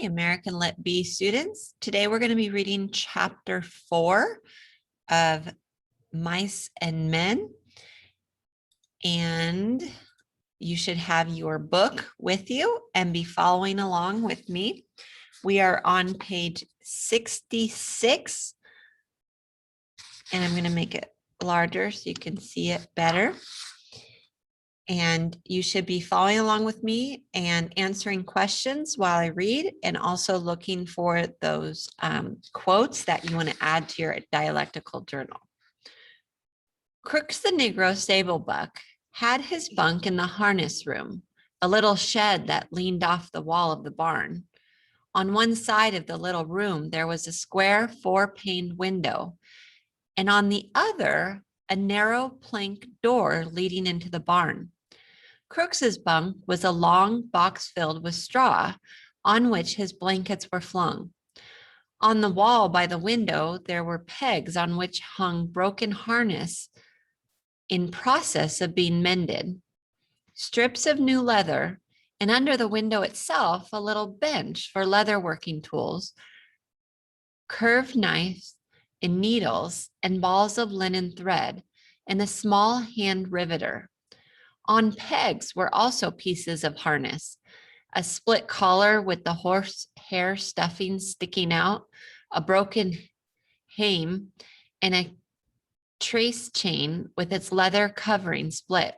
Hi, American Lit B students. Today we're going to be reading chapter 4 of Mice and Men. And you should have your book with you and be following along with me. We are on page 66. And I'm going to make it larger so you can see it better. And you should be following along with me and answering questions while I read, and also looking for those quotes that you want to add to your dialectical journal. Crooks the Negro stable buck had his bunk in the harness room, a little shed that leaned off the wall of the barn. On one side of the little room, there was a square 4-paned window, and on the other, a narrow plank door leading into the barn. Crooks's bunk was a long box filled with straw on which his blankets were flung. On the wall by the window, there were pegs on which hung broken harness in process of being mended, strips of new leather, and under the window itself, a little bench for leather working tools, curved knives and needles and balls of linen thread, and a small hand riveter. On pegs were also pieces of harness, a split collar with the horsehair stuffing sticking out, a broken hame, and a trace chain with its leather covering split.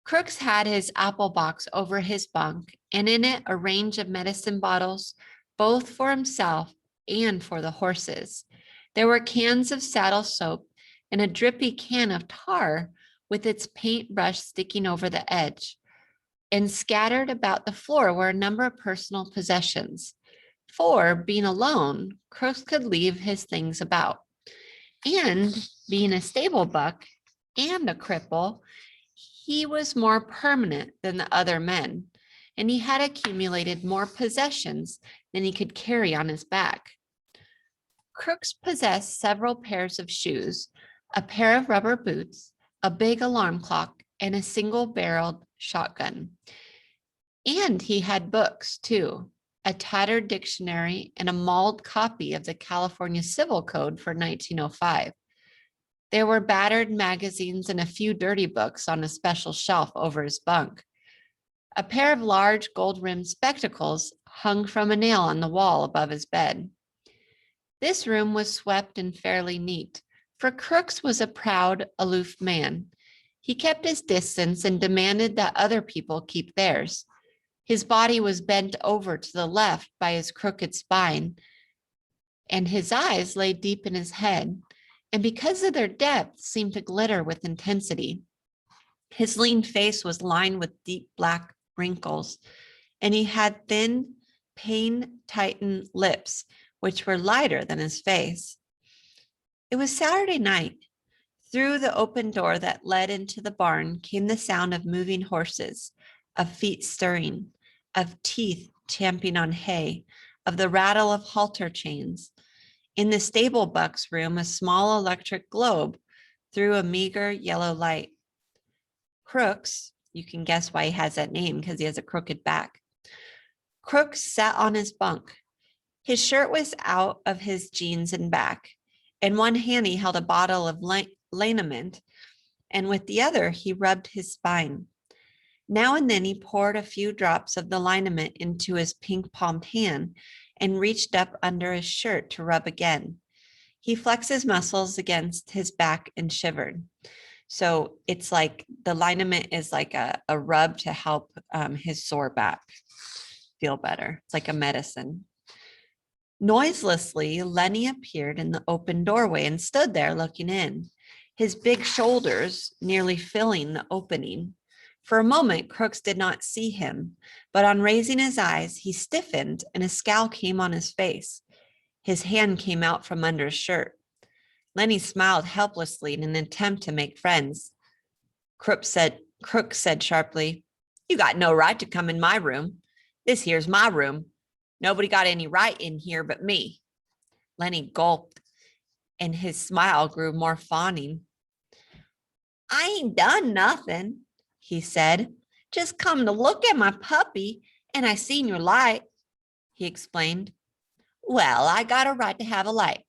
Crooks had his apple box over his bunk, and in it a range of medicine bottles, both for himself and for the horses. There were cans of saddle soap and a drippy can of tar with its paintbrush sticking over the edge. And scattered about the floor were a number of personal possessions. For, being alone, Crooks could leave his things about. And being a stable buck and a cripple, he was more permanent than the other men, and he had accumulated more possessions than he could carry on his back. Crooks possessed several pairs of shoes, a pair of rubber boots, a big alarm clock, and a single-barreled shotgun. And he had books, too, a tattered dictionary and a mauled copy of the California Civil Code for 1905. There were battered magazines and a few dirty books on a special shelf over his bunk. A pair of large gold-rimmed spectacles hung from a nail on the wall above his bed. This room was swept and fairly neat, for Crooks was a proud, aloof man. He kept his distance and demanded that other people keep theirs. His body was bent over to the left by his crooked spine, and his eyes lay deep in his head, and because of their depth, seemed to glitter with intensity. His lean face was lined with deep black wrinkles, and he had thin, pain-tightened lips, which were lighter than his face. It was Saturday night. Through the open door that led into the barn came the sound of moving horses, of feet stirring, of teeth champing on hay, of the rattle of halter chains. In the stable buck's room, a small electric globe threw a meager yellow light. Crooks, you can guess why he has that name because he has a crooked back. Crooks sat on his bunk. His shirt was out of his jeans and back. In one hand, he held a bottle of liniment, and with the other, he rubbed his spine. Now and then, he poured a few drops of the liniment into his pink-palmed hand and reached up under his shirt to rub again. He flexed his muscles against his back and shivered. So it's like the liniment is like a rub to help his sore back feel better. It's like a medicine. Noiselessly, Lenny appeared in the open doorway and stood there looking in, his big shoulders nearly filling the opening. For a moment, Crooks did not see him, but on raising his eyes, he stiffened and a scowl came on his face. His hand came out from under his shirt. Lenny smiled helplessly in an attempt to make friends. Crooks said sharply, "You got no right to come in my room. This here's my room. Nobody got any right in here but me." Lenny gulped, and his smile grew more fawning. "I ain't done nothing," he said. "Just come to look at my puppy, and I seen your light." he explained. Well, I got a right to have a light.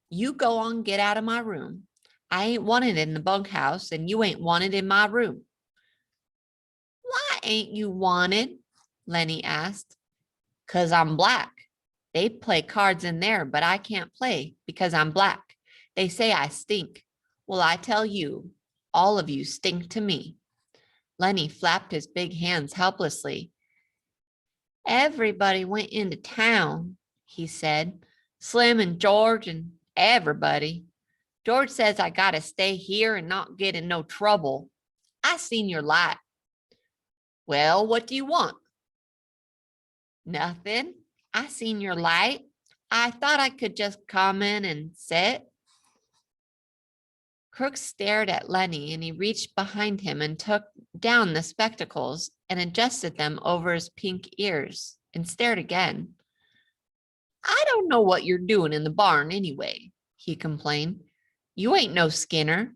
You go on, get out of my room. I ain't wanted in the bunkhouse, and you ain't wanted in my room. Why ain't you wanted? Lenny asked. 'Cause I'm black. They play cards in there, but I can't play because I'm black. They say I stink. Well, I tell you, all of you stink to me. Lenny flapped his big hands helplessly. Everybody went into town, he said. Slim and George and everybody. George says I gotta stay here and not get in no trouble. I seen your light. Well, what do you want? Nothing. I seen your light. I thought I could just come in and sit. Crooks stared at Lenny, and he reached behind him and took down the spectacles and adjusted them over his pink ears and stared again. I don't know what you're doing in the barn anyway, he complained. You ain't no Skinner.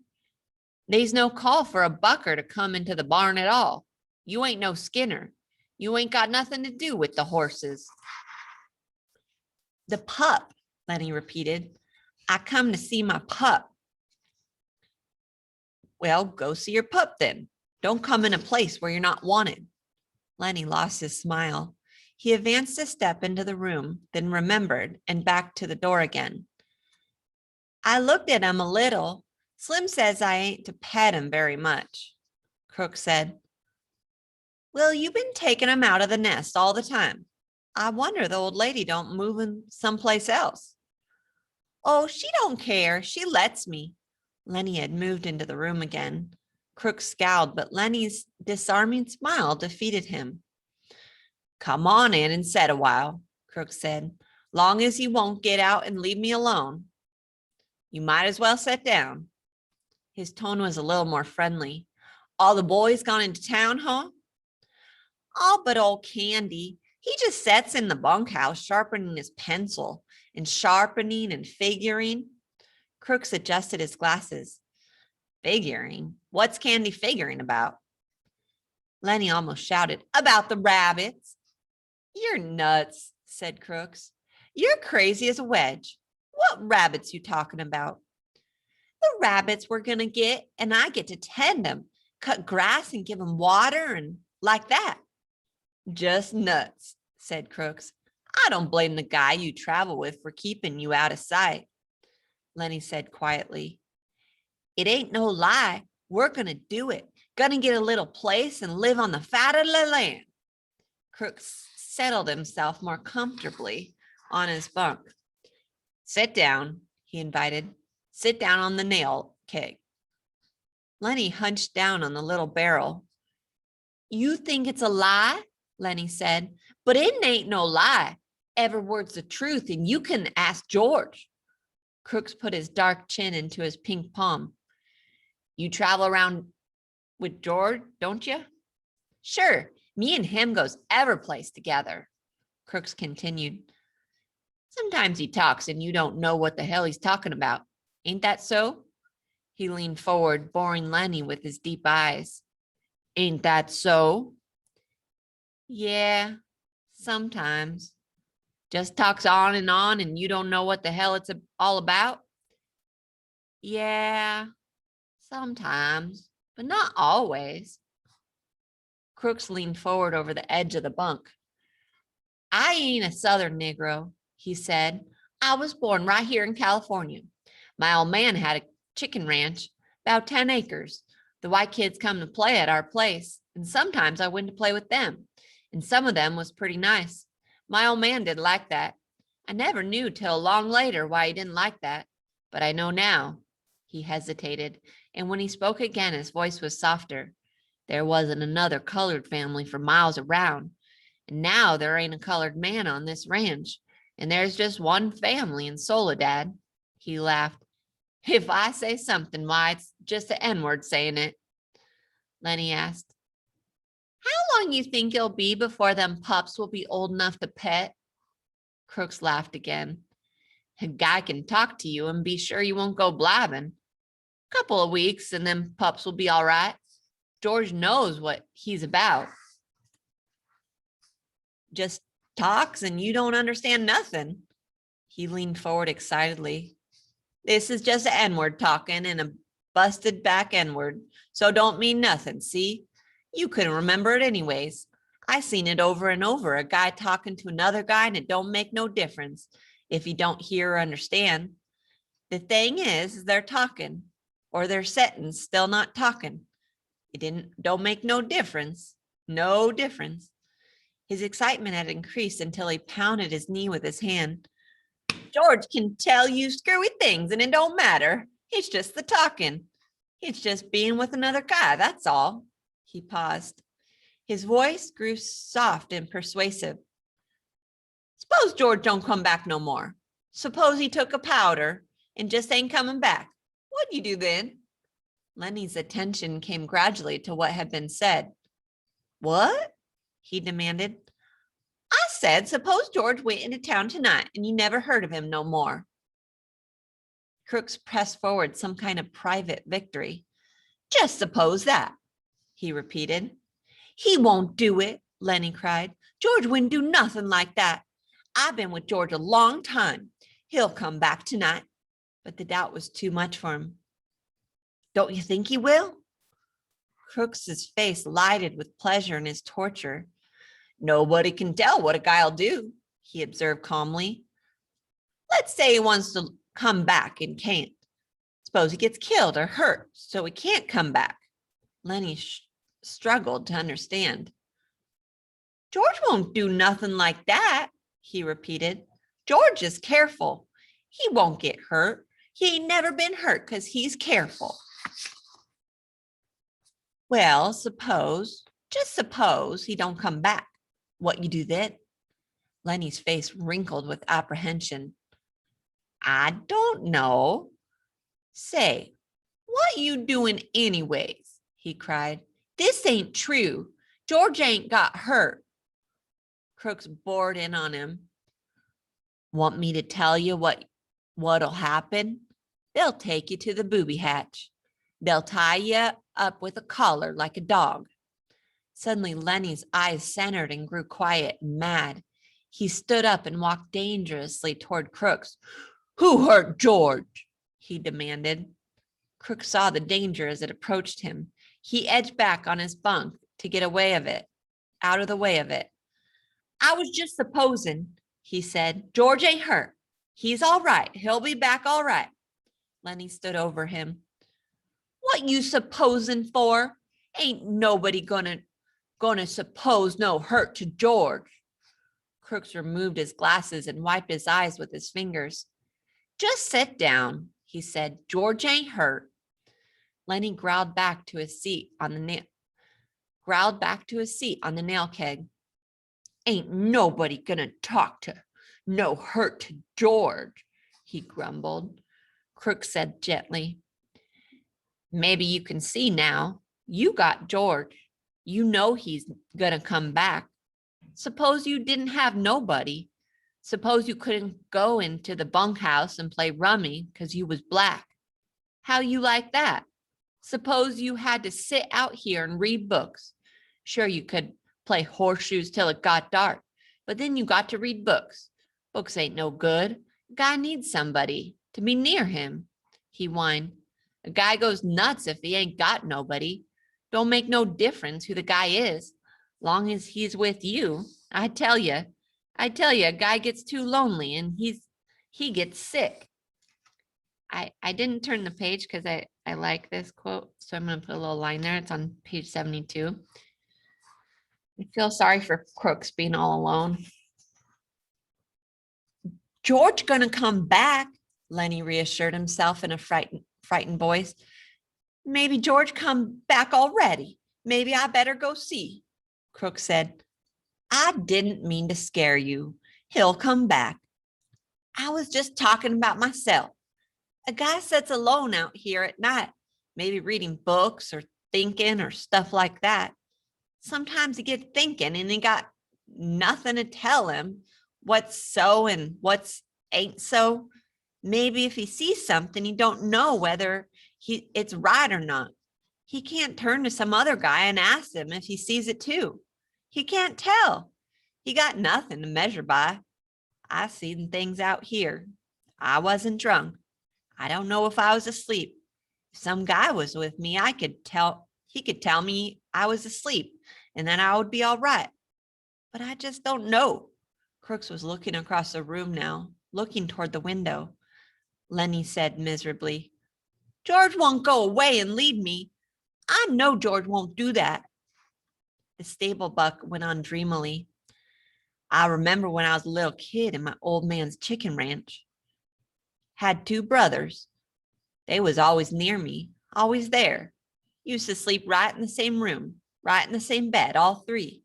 They's no call for a bucker to come into the barn at all. You ain't no Skinner. You ain't got nothing to do with the horses. The pup, Lenny repeated. I come to see my pup. Well, go see your pup then. Don't come in a place where you're not wanted. Lenny lost his smile. He advanced a step into the room, then remembered and back to the door again. I looked at him a little. Slim says I ain't to pet him very much. Crook said, well, you've been taking him out of the nest all the time. I wonder the old lady don't move him someplace else. Oh, she don't care. She lets me. Lenny had moved into the room again. Crook scowled, but Lenny's disarming smile defeated him. Come on in and sit a while, Crook said. Long as you won't get out and leave me alone. You might as well sit down. His tone was a little more friendly. All the boys gone into town, huh? All but old Candy. He just sits in the bunkhouse sharpening his pencil and sharpening and figuring. Crooks adjusted his glasses. Figuring? What's Candy figuring about? Lenny almost shouted, about the rabbits. You're nuts, said Crooks. You're crazy as a wedge. What rabbits you talking about? The rabbits we're going to get, and I get to tend them, cut grass and give them water and like that. Just nuts, said Crooks. I don't blame the guy you travel with for keeping you out of sight. Lenny said quietly. It ain't no lie. We're going to do it. Gonna get a little place and live on the fat of the land. Crooks settled himself more comfortably on his bunk. Sit down, he invited. Sit down on the nail keg. Lenny hunched down on the little barrel. You think it's a lie? Lenny said, but it ain't no lie. Every word's the truth, and you can ask George. Crooks put his dark chin into his pink palm. You travel around with George, don't you? Sure, me and him goes every place together. Crooks continued. Sometimes he talks and you don't know what the hell he's talking about. Ain't that so? He leaned forward, boring Lenny with his deep eyes. Ain't that so? Yeah, sometimes. Just talks on and you don't know what the hell it's all about? Yeah, sometimes, but not always. Crooks leaned forward over the edge of the bunk. I ain't a Southern Negro, he said. I was born right here in California. My old man had a chicken ranch, about 10 acres. The white kids come to play at our place, and sometimes I went to play with them, and some of them was pretty nice. My old man didn't like that. I never knew till long later why he didn't like that, but I know now. He hesitated, and when he spoke again, his voice was softer. There wasn't another colored family for miles around, and now there ain't a colored man on this ranch, and there's just one family in Soledad. He laughed. If I say something, why, it's just the N-word saying it. Lenny asked, how long you think it'll be before them pups will be old enough to pet? Crooks laughed again. A guy can talk to you and be sure you won't go blabbing. Couple of weeks and them pups will be all right. George knows what he's about. Just talks and you don't understand nothing. He leaned forward excitedly. This is just an N-word talking and a busted back N-word. So don't mean nothing, see? You couldn't remember it anyways. I seen it over and over, a guy talking to another guy, and it don't make no difference if you don't hear or understand. The thing is they're talking, or they're sitting still not talking. Don't make no difference. No difference. His excitement had increased until he pounded his knee with his hand. George can tell you screwy things and it don't matter. He's just the talking. He's just being with another guy, that's all. He paused. His voice grew soft and persuasive. Suppose George don't come back no more. Suppose he took a powder and just ain't coming back. What'd you do then? Lenny's attention came gradually to what had been said. What? He demanded. I said, suppose George went into town tonight and you never heard of him no more. Crooks pressed forward some kind of private victory. Just suppose that, he repeated. He won't do it, Lenny cried. George wouldn't do nothing like that. I've been with George a long time. He'll come back tonight. But the doubt was too much for him. Don't you think he will? Crooks's face lighted with pleasure in his torture. Nobody can tell what a guy'll do, he observed calmly. Let's say he wants to come back and can't. Suppose he gets killed or hurt, so he can't come back. Lenny struggled to understand. George won't do nothing like that, he repeated. George is careful. He won't get hurt. He ain't never been hurt because he's careful. Well, just suppose he don't come back. What you do then? Lenny's face wrinkled with apprehension. I don't know. Say, what you doing anyways? He cried. This ain't true. George ain't got hurt. Crooks bored in on him. Want me to tell you what'll happen? They'll take you to the booby hatch. They'll tie you up with a collar like a dog. Suddenly, Lenny's eyes centered and grew quiet and mad. He stood up and walked dangerously toward Crooks. Who hurt George? He demanded. Crooks saw the danger as it approached him. He edged back on his bunk to get out of the way of it. I was just supposing, he said. George ain't hurt. He's all right. He'll be back all right. Lenny stood over him. What you supposing for? Ain't nobody gonna suppose no hurt to George. Crooks removed his glasses and wiped his eyes with his fingers. Just sit down, he said. George ain't hurt. Lenny growled back to his seat on the nail keg. Ain't nobody gonna talk to no hurt to George, he grumbled. Crooks said gently, maybe you can see now. You got George. You know he's gonna come back. Suppose you didn't have nobody. Suppose you couldn't go into the bunkhouse and play rummy because you was black. How you like that? Suppose you had to sit out here and read books. Sure, you could play horseshoes till it got dark, but then you got to read books. Books ain't no good. A guy needs somebody to be near him, he whined. A guy goes nuts if he ain't got nobody. Don't make no difference who the guy is, long as he's with you. I tell you, a guy gets too lonely and he gets sick. I didn't turn the page because I like this quote, so I'm going to put a little line there. It's on page 72. I feel sorry for Crooks being all alone. George gonna come back, Lenny reassured himself in a frightened voice. Maybe George come back already. Maybe I better go see. Crooks said, I didn't mean to scare you. He'll come back. I was just talking about myself. A guy sits alone out here at night, maybe reading books or thinking or stuff like that. Sometimes he gets thinking and he got nothing to tell him what's so and what's ain't so. Maybe if he sees something, he don't know whether it's right or not. He can't turn to some other guy and ask him if he sees it too. He can't tell. He got nothing to measure by. I seen things out here. I wasn't drunk. I don't know if I was asleep. If some guy was with me, he could tell me I was asleep and then I would be all right. But I just don't know. Crooks was looking across the room now, looking toward the window. Lenny said miserably, George won't go away and leave me. I know George won't do that. The stable buck went on dreamily. I remember when I was a little kid in my old man's chicken ranch. Had two brothers. They was always near me, always there. Used to sleep right in the same room, right in the same bed, all three.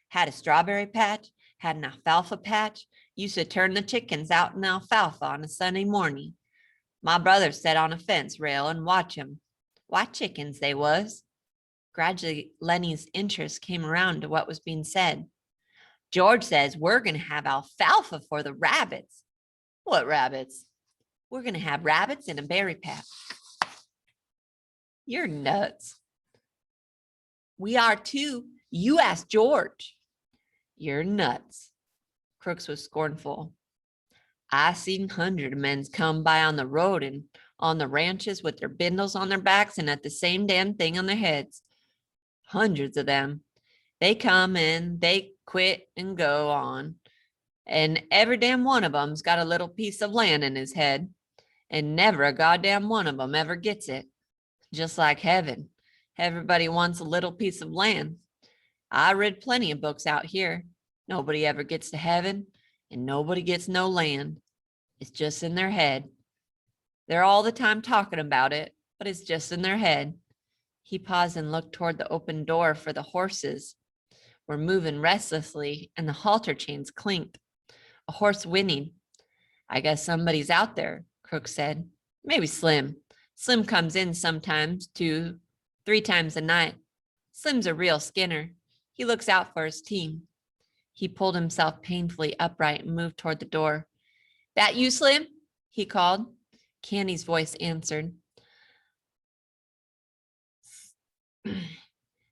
Had a strawberry patch, had an alfalfa patch. Used to turn the chickens out in the alfalfa on a Sunday morning. My brother sat on a fence rail and watch 'em. White chickens they was. Gradually, Lenny's interest came around to what was being said. George says we're going to have alfalfa for the rabbits. What rabbits? We're going to have rabbits in a berry patch. You're nuts. We are too. You ask George. You're nuts. Crooks was scornful. I seen hundreds of men come by on the road and on the ranches with their bindles on their backs and at the same damn thing on their heads. Hundreds of them. They come in, they quit and go on. And every damn one of them's got a little piece of land in his head. And never a goddamn one of them ever gets it. Just like heaven. Everybody wants a little piece of land. I read plenty of books out here. Nobody ever gets to heaven and nobody gets no land. It's just in their head. They're all the time talking about it, but it's just in their head. He paused and looked toward the open door, for the horses were moving restlessly and the halter chains clinked. A horse whinnied. I guess somebody's out there, Crooks said. Maybe Slim. Slim comes in sometimes 2, 3 times a night. Slim's a real skinner. He looks out for his team. He pulled himself painfully upright and moved toward the door. That you, Slim? He called. Candy's voice answered.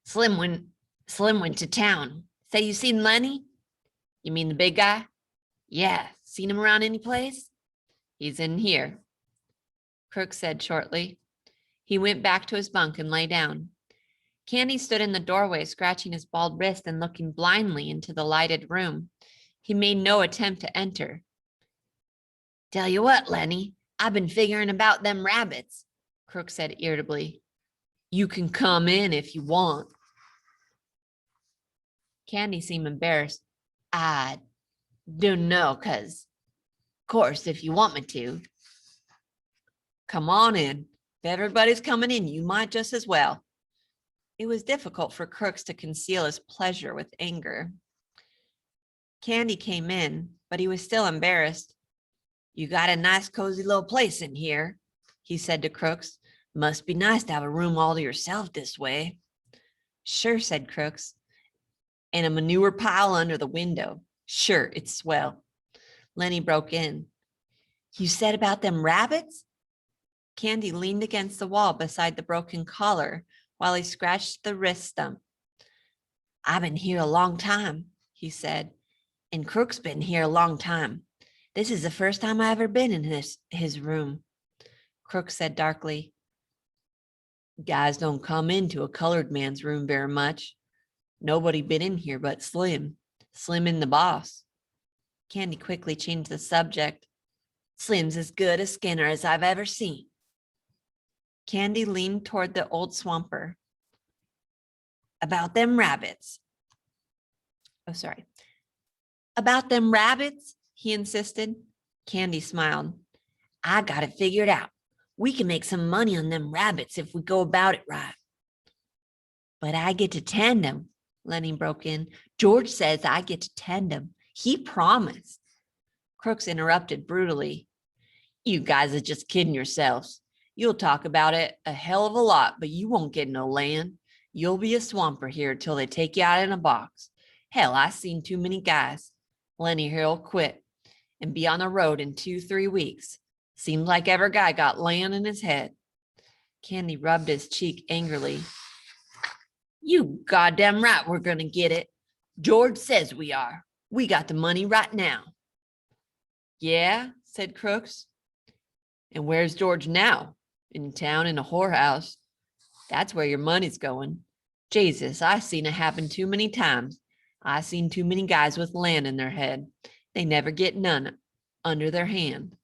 Slim went to town. Say you seen Lenny? You mean the big guy? Yeah. Seen him around any place? He's in here, Crooks said shortly. He went back to his bunk and lay down. Candy stood in the doorway, scratching his bald wrist and looking blindly into the lighted room. He made no attempt to enter. Tell you what, Lenny, I've been figuring about them rabbits, Crooks said irritably. You can come in if you want. Candy seemed embarrassed. I don't know, of course, if you want me to. Come on in. If everybody's coming in, you might just as well. It was difficult for Crooks to conceal his pleasure with anger. Candy came in, but he was still embarrassed. You got a nice, cozy little place in here, he said to Crooks. Must be nice to have a room all to yourself this way. Sure, said Crooks. And a manure pile under the window. Sure, it's swell. Lenny broke in. You said about them rabbits? Candy leaned against the wall beside the broken collar while he scratched the wrist stump. I've been here a long time, he said, and Crooks been here a long time. This is the first time I ever been in his room. Crooks said darkly, guys don't come into a colored man's room very much. Nobody been in here but Slim. Slim and the boss. Candy quickly changed the subject. Slim's as good a skinner as I've ever seen. Candy leaned toward the old swamper. About them rabbits. About them rabbits, he insisted. Candy smiled. I got it figured out. We can make some money on them rabbits if we go about it right. But I get to tend them, Lenny broke in. George says I get to tend them. He promised. Crooks interrupted brutally. You guys are just kidding yourselves. You'll talk about it a hell of a lot, but you won't get no land. You'll be a swamper here till they take you out in a box. Hell, I seen too many guys. Lenny here'll quit and be on the road in 2-3 weeks. Seemed like every guy got land in his head. Candy rubbed his cheek angrily. You goddamn right we're gonna get it. George says we are. We got the money right now. Yeah, said Crooks. And where's George now? In town in a whorehouse. That's where your money's going. Jesus, I seen it happen too many times. I seen too many guys with land in their head. They never get none under their hand.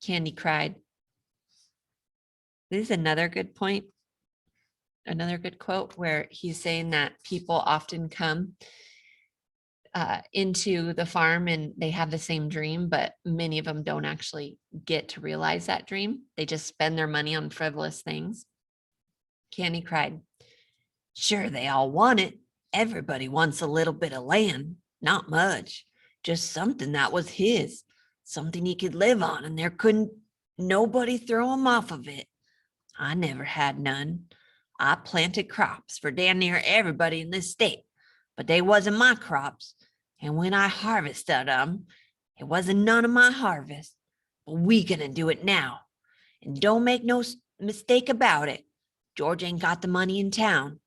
Candy cried. This is another good point. Another good quote where he's saying that people often come into the farm and they have the same dream, but many of them don't actually get to realize that dream. They just spend their money on frivolous things. Candy cried, sure, they all want it. Everybody wants a little bit of land, not much, just something that was his, something he could live on, and there couldn't nobody throw him off of it. I never had none. I planted crops for damn near everybody in this state, but they wasn't my crops. And when I harvested them, it wasn't none of my harvest. But we gonna do it now. And don't make no mistake about it. George ain't got the money in town.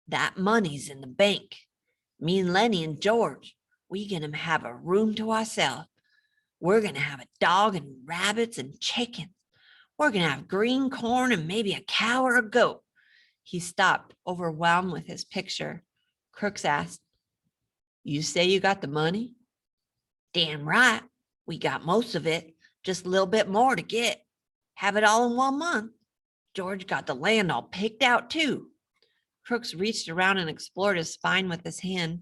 That money's in the bank. Me and Lenny and George, we gonna have a room to ourselves. We're gonna have a dog and rabbits and chickens. We're gonna have green corn and maybe a cow or a goat. He stopped, overwhelmed with his picture. Crooks asked, you say you got the money? Damn right. We got most of it, just a little bit more to get. Have it all in 1 month. George got the land all picked out too. Crooks reached around and explored his spine with his hand.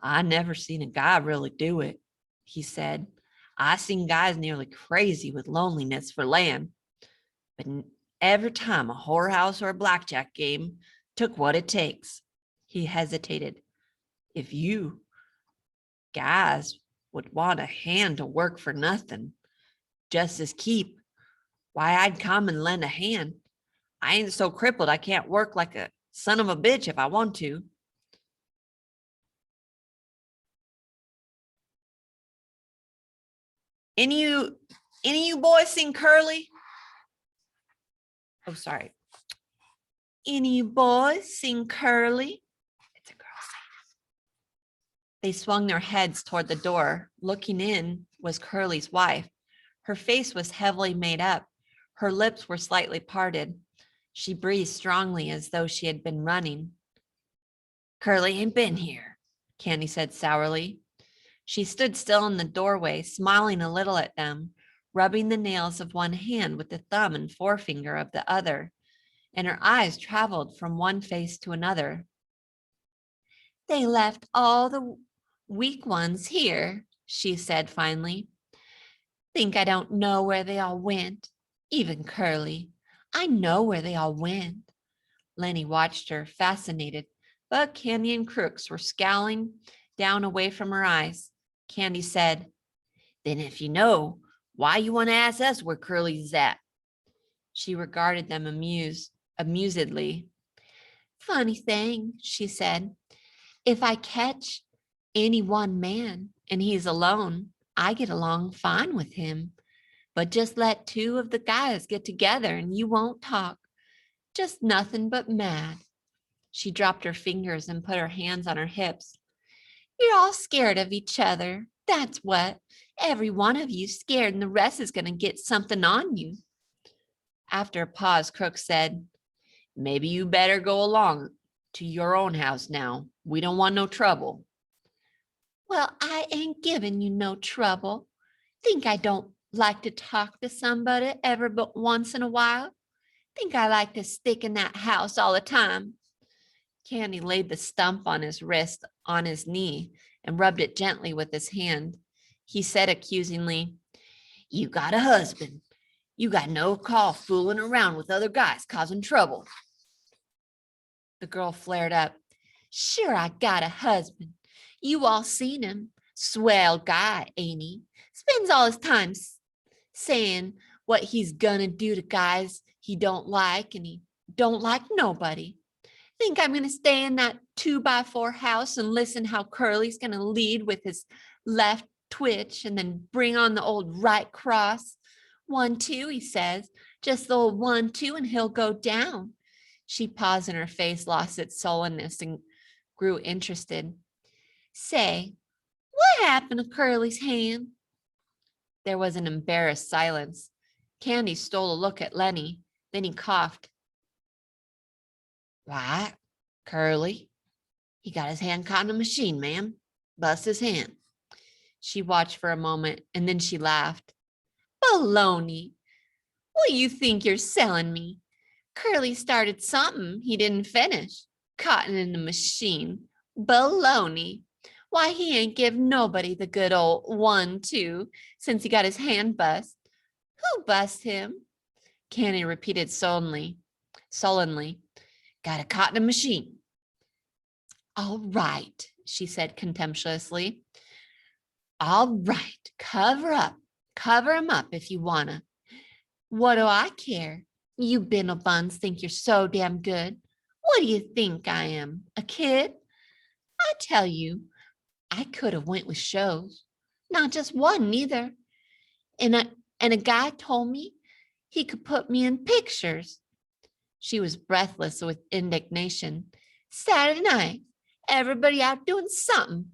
I never seen a guy really do it, he said. I seen guys nearly crazy with loneliness for land. But every time a whorehouse or a blackjack game took what it takes. He hesitated. If you guys would want a hand to work for nothing, just as keep, why I'd come and lend a hand. I ain't so crippled I can't work like a son of a bitch if I want to. Any of you boys seen Curly? Oh, sorry. Any of you boys seen Curly? It's a girl saying. They swung their heads toward the door. Looking in was Curly's wife. Her face was heavily made up. Her lips were slightly parted. She breathed strongly as though she had been running. Curly ain't been here, Candy said sourly. She stood still in the doorway, smiling a little at them, rubbing the nails of one hand with the thumb and forefinger of the other, and her eyes traveled from one face to another. They left all the weak ones here, she said finally. Think I don't know where they all went, even Curly. I know where they all went. Lenny watched her, fascinated, but Candy and Crooks were scowling down away from her eyes. Candy said, then if you know, why you want to ask us where Curly's at? She regarded them amusedly. Funny thing, she said, if I catch any one man and he's alone, I get along fine with him. But just let two of the guys get together and you won't talk. Just nothing but mad. She dropped her fingers and put her hands on her hips. You're all scared of each other. That's what. Every one of you scared and the rest is going to get something on you. After a pause, Crooks said, maybe you better go along to your own house now. We don't want no trouble. Well, I ain't giving you no trouble. Think I don't like to talk to somebody ever but once in a while? Think I like to stick in that house all the time? Candy laid the stump on his wrist on his knee and rubbed it gently with his hand. He said accusingly, you got a husband. You got no call fooling around with other guys causing trouble. The girl flared up. Sure, I got a husband. You all seen him. Swell guy, ain't he? Spends all his time saying what he's gonna do to guys he don't like, and he don't like nobody. Think I'm gonna stay in that 2x4 house and listen how Curly's gonna lead with his left twitch and then bring on the old right cross. 1-2, he says, just the old 1-2 and he'll go down. She paused and her face lost its sullenness and grew interested. Say, what happened to Curly's hand? There was an embarrassed silence. Candy stole a look at Lenny. Then he coughed. What? Curly? He got his hand caught in a machine, ma'am. Bust his hand. She watched for a moment and then she laughed. Baloney. What do you think you're selling me? Curly started something he didn't finish. Caught in the machine. Baloney. Why, he ain't give nobody the good old 1-2 since he got his hand bust. Who bust him? Candy repeated sullenly. Got it caught in a machine. All right, she said contemptuously. All right, cover him up if you wanna. What do I care? You bindle buns think you're so damn good. What do you think I am, a kid? I tell you, I could have went with shows. Not just one neither. And a guy told me he could put me in pictures. She was breathless with indignation. Saturday night, everybody out doing something.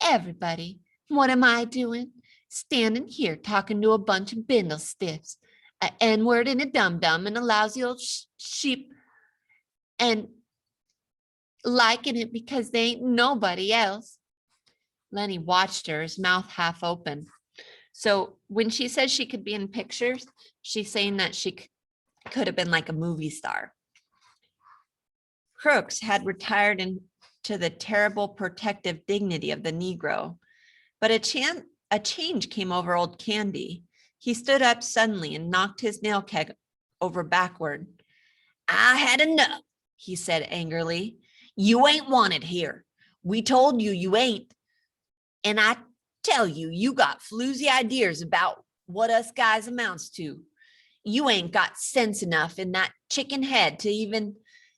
Everybody. What am I doing? Standing here talking to a bunch of bindle stiffs, a N-word and a dum-dum and a lousy old sheep, and liking it because they ain't nobody else. Lenny watched her, his mouth half open. So when she says she could be in pictures, she's saying that she could have been like a movie star. Crooks had retired into the terrible protective dignity of the Negro, but a change came over old Candy. He stood up suddenly and knocked his nail keg over backward. I had enough, he said angrily. You ain't wanted here. We told you you ain't. And I tell you, you got floozy ideas about what us guys amounts to. You ain't got sense enough in that chicken head to even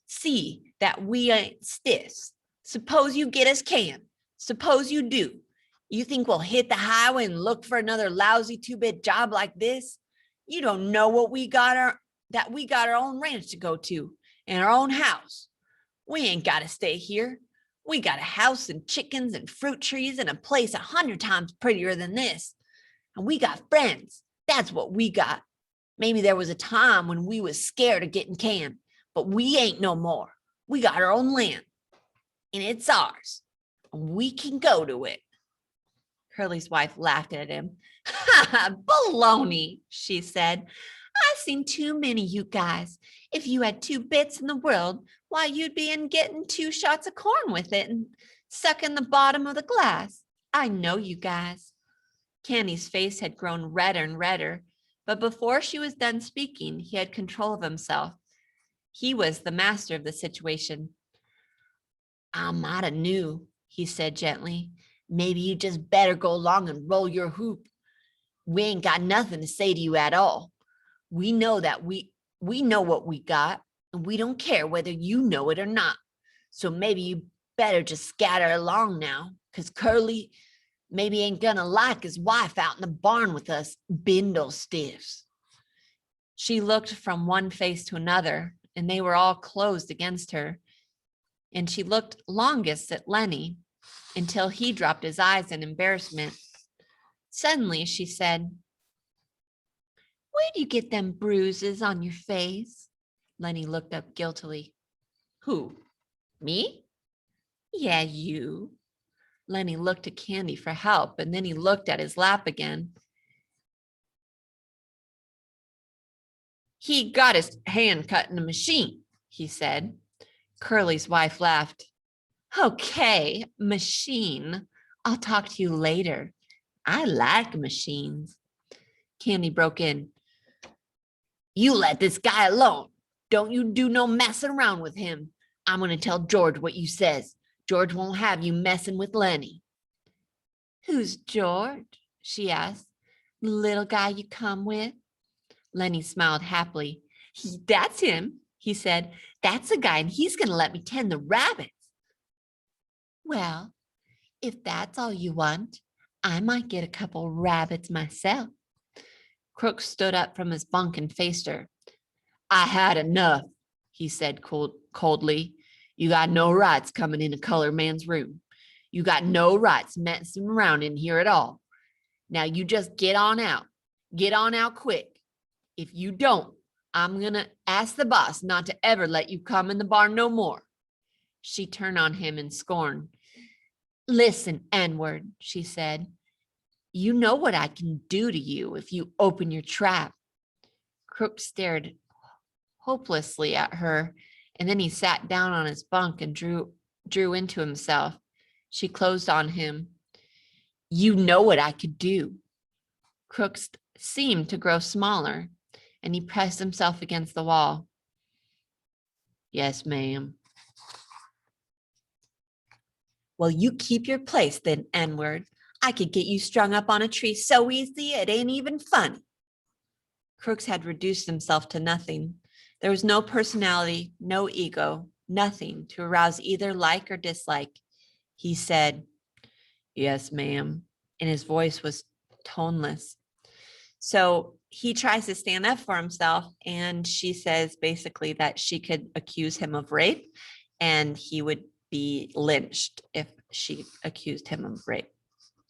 see that we ain't stiffs. Suppose you get us canned. Suppose you do. You think we'll hit the highway and look for another lousy two-bit job like this? You don't know what we got our own ranch to go to and our own house. We ain't got to stay here. We got a house and chickens and fruit trees and a place 100 times prettier than this. And we got friends. That's what we got. Maybe there was a time when we was scared of getting canned, but we ain't no more. We got our own land and it's ours. And we can go to it. Curly's wife laughed at him. Ha ha, baloney, she said. I've seen too many you guys. If you had 2 bits in the world, why, you'd be in getting 2 shots of corn with it and sucking the bottom of the glass. I know you guys. Candy's face had grown redder and redder, but before she was done speaking, he had control of himself. He was the master of the situation. I might have knew, he said gently. Maybe you just better go along and roll your hoop. We ain't got nothing to say to you at all. We know that we know what we got, and we don't care whether you know it or not. So maybe you better just scatter along now, because Curly maybe ain't gonna like his wife out in the barn with us bindle stiffs. She looked from one face to another, and they were all closed against her. And she looked longest at Lenny until he dropped his eyes in embarrassment. Suddenly she said, where'd you get them bruises on your face? Lenny looked up guiltily. Who? Me? Yeah, you. Lenny looked to Candy for help, and then he looked at his lap again. He got his hand cut in a machine, he said. Curly's wife laughed. Okay, machine. I'll talk to you later. I like machines. Candy broke in. You let this guy alone. Don't you do no messing around with him. I'm going to tell George what you says. George won't have you messing with Lenny. Who's George? She asked. The little guy you come with? Lenny smiled happily. That's him, he said. That's the guy, and he's going to let me tend the rabbits. Well, if that's all you want, I might get a couple rabbits myself. Crooks stood up from his bunk and faced her. I had enough, he said coldly. You got no rights coming in a colored man's room. You got no rights messing around in here at all. Now you just get on out. Get on out quick. If you don't, I'm going to ask the boss not to ever let you come in the barn no more. She turned on him in scorn. Listen, N-word, she said. You know what I can do to you if you open your trap. Crooks stared hopelessly at her, and then he sat down on his bunk and drew into himself. She closed on him. You know what I could do. Crooks seemed to grow smaller, and he pressed himself against the wall. Yes, ma'am. Well, you keep your place then, N-word. I could get you strung up on a tree so easy it ain't even funny. Crooks had reduced himself to nothing. There was no personality, no ego, nothing to arouse either like or dislike. He said, yes, ma'am, and his voice was toneless. So he tries to stand up for himself, and she says basically that she could accuse him of rape and he would be lynched if she accused him of rape.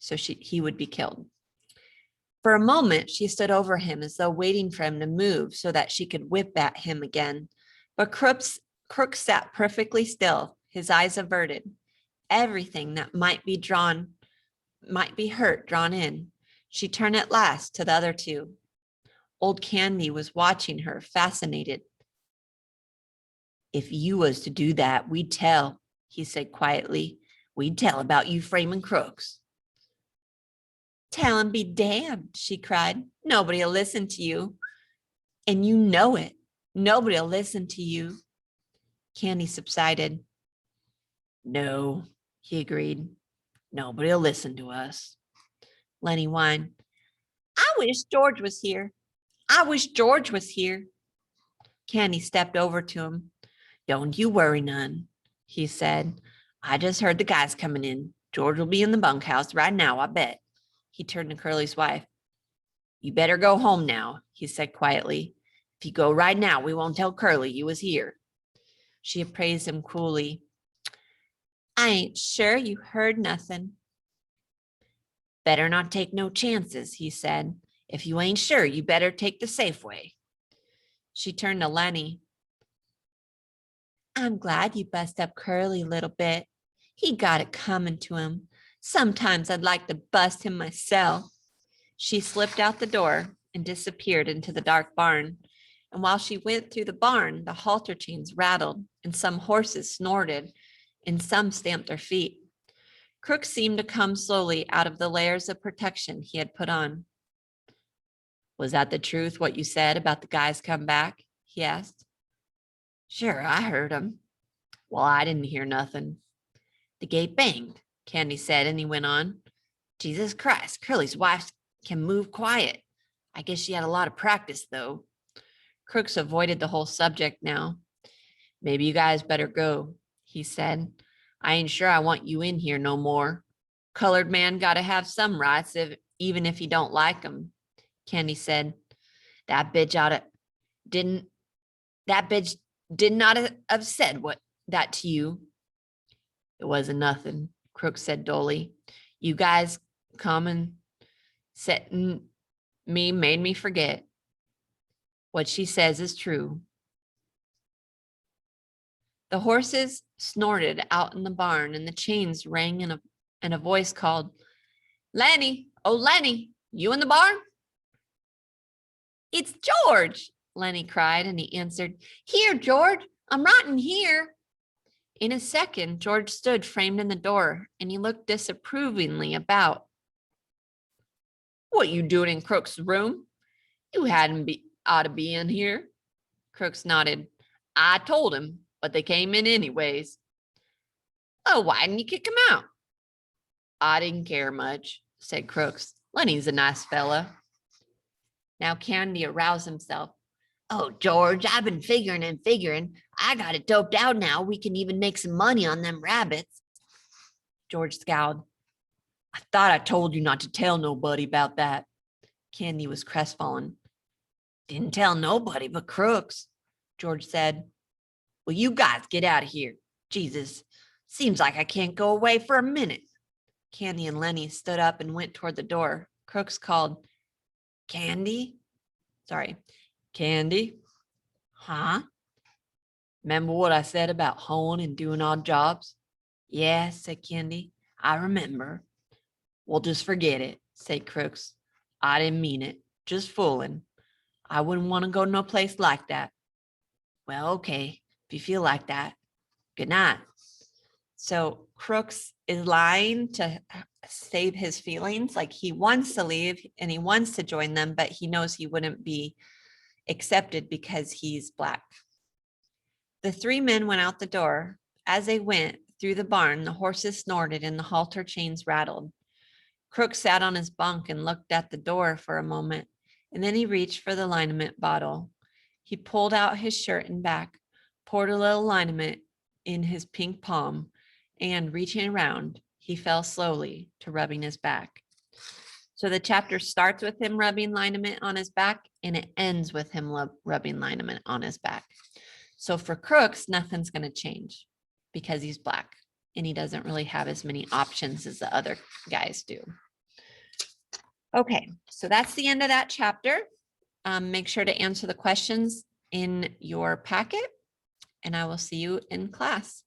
So he would be killed. For a moment, she stood over him as though waiting for him to move so that she could whip at him again. But Crooks sat perfectly still, his eyes averted. Everything that might be hurt drawn in. She turned at last to the other two. Old Candy was watching her, fascinated. If you was to do that, we'd tell, he said quietly. We'd tell about you framing crooks. Tell and be damned, she cried. Nobody'll listen to you. And you know it. Nobody'll listen to you. Candy subsided. No, he agreed. Nobody'll listen to us. Lenny whined. I wish George was here. I wish George was here. Candy stepped over to him. Don't you worry none, he said. I just heard the guys coming in. George will be in the bunkhouse right now, I bet. He turned to Curly's wife. You better go home now, he said quietly. If you go right now, we won't tell Curly you was here. She appraised him coolly. I ain't sure you heard nothing. Better not take no chances, he said. If you ain't sure, you better take the safe way. She turned to Lenny. I'm glad you bust up Curly a little bit. He got it coming to him. Sometimes I'd like to bust him myself. She slipped out the door and disappeared into the dark barn. And while she went through the barn, the halter chains rattled, and some horses snorted, and some stamped their feet. Crooks seemed to come slowly out of the layers of protection he had put on. Was that the truth, what you said about the guys come back? He asked. Sure, I heard him. Well, I didn't hear nothing. The gate banged, Candy said, and he went on. Jesus Christ, Curly's wife can move quiet. I guess she had a lot of practice, though. Crooks avoided the whole subject now. Maybe you guys better go, he said. I ain't sure I want you in here no more. Colored man got to have some rights, even if he don't like them, Candy said. That bitch did not have said that to you. It wasn't nothing, Crooks said dully. You guys come and setting me made me forget. What she says is true. The horses snorted out in the barn, and the chains rang, and a voice called, Lenny, oh Lenny, you in the barn? It's George, Lenny cried, and he answered, Here, George, I'm right in here. In a second, George stood framed in the door, and he looked disapprovingly about. What you doing in Crooks' room? You ought to be in here. Crooks nodded. I told him, but they came in anyways. Oh, why didn't you kick him out? I didn't care much, said Crooks. Lenny's a nice fella. Now Candy aroused himself. Oh, George, I've been figuring. I got it doped out now. We can even make some money on them rabbits. George scowled. I thought I told you not to tell nobody about that. Candy was crestfallen. Didn't tell nobody but Crooks, George said. Well, you guys get out of here. Jesus, seems like I can't go away for a minute. Candy and Lenny stood up and went toward the door. Crooks called, Candy? Sorry, Candy? Huh? Remember what I said about hoeing and doing odd jobs? Yeah, said Candy. I remember. Well, just forget it, said Crooks. I didn't mean it. Just fooling. I wouldn't want to go no place like that. Well, okay, if you feel like that. Good night. So Crooks is lying to save his feelings. Like he wants to leave and he wants to join them, but he knows he wouldn't be accepted because he's Black. The three men went out the door. As they went through the barn, the horses snorted and the halter chains rattled. Crooks sat on his bunk and looked at the door for a moment, and then he reached for the liniment bottle. He pulled out his shirt and back, poured a little liniment in his pink palm, and reaching around, he fell slowly to rubbing his back. So the chapter starts with him rubbing liniment on his back, and it ends with him rubbing liniment on his back. So for Crooks, nothing's going to change because he's Black and he doesn't really have as many options as the other guys do. Okay, so that's the end of that chapter. Make sure to answer the questions in your packet, and I will see you in class.